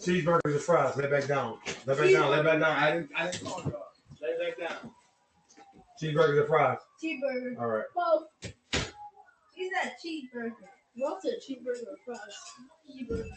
Cheeseburgers and fries. Lay back down. Lay back down. Lay back down. I didn't call you. Lay back down. Cheeseburgers and fries. Cheeseburger. All right. Both. He said cheeseburger. You all said cheeseburger or fries. Cheeseburger.